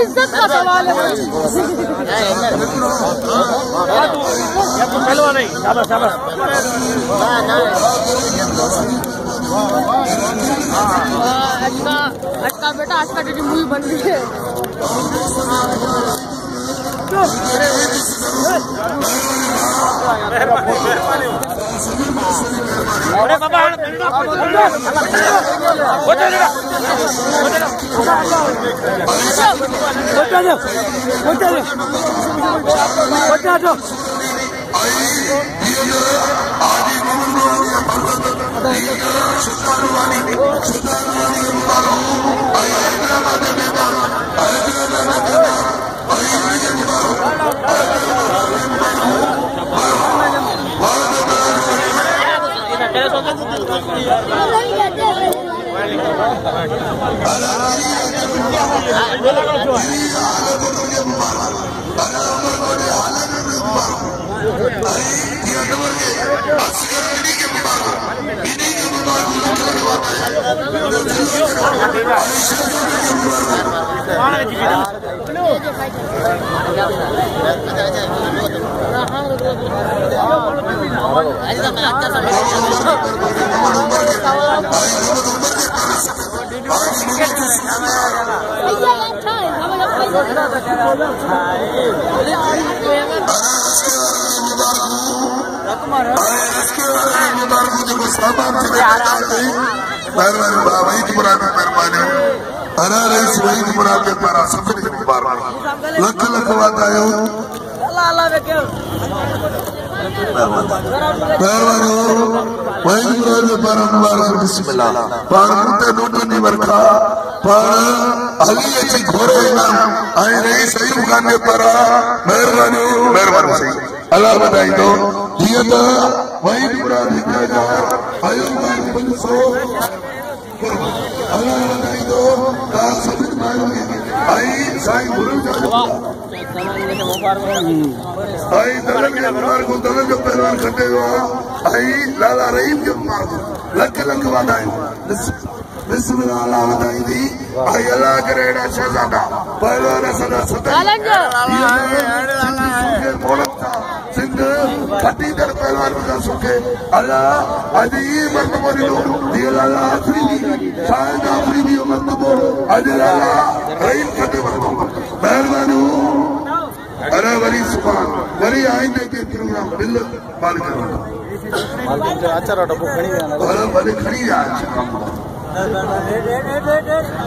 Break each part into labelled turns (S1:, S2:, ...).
S1: इज्जत का सवाल है। पहलवान नहीं, शाबाश शाबाश। आज का बेटा आज का टीवी मूवी बन रही है। अरे बाबा लख लख वाधायो अल्लाह बधाई दो जीअं त वही मुराद अल्लाह बधाई दो आई साईं गुरु आई दलन के मुबारक दलन जो पहलवान खटे हुआ आई लाला रहीम के मुबारक लख लख वाधायूं बिस्मिल्लाह अल्लाह बधाई दी आई अल्लाह करे एड़ा शहजादा पहलवान सदा सदा सिंध खटी दर पहलवान का सुखे अल्लाह अजी मर्तबो दिलो दिल अल्लाह आखरी शायद आखरी भी मर्तबो अजी लाला रहीम खटे मर्तबो पहलवानू अरे वरी सुभान वरी आईने के प्रोग्राम बिल बाल करवाना आचार डब्बो खणी अरे भले खणी आ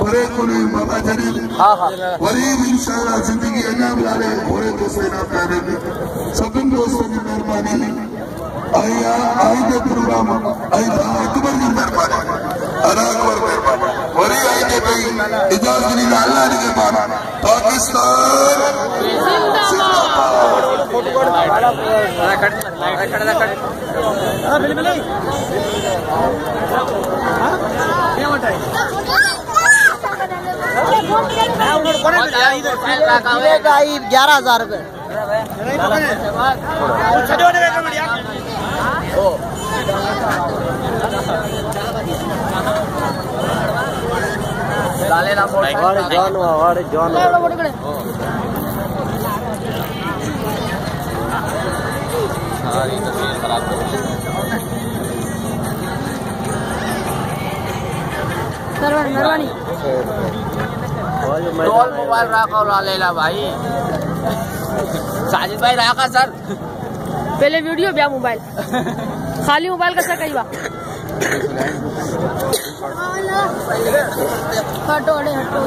S1: परे कोई बाबा जने वरी इंशाअल्लाह जिंदगी अञा मिलाले घोड़े तो से ना करे सभिन दोस्तों की मेहरबानी आई दे प्रोग्राम आई अकबर की मेहरबानी अल्लाह अकबर मेहरबानी वरी आई दे भाई इजाजत दी अल्लाह दी मेहरबानी पाकिस्तान
S2: का 11,000 रुपए
S3: सारी तस्वीर खराब कर
S1: मेहरबानी
S3: टोल मोबाइल रखा लेला भाई साजिद भाई रखा सर
S4: पहले वीडियो ब्या मोबाइल खाली मोबाइल का कई बार हटो हटो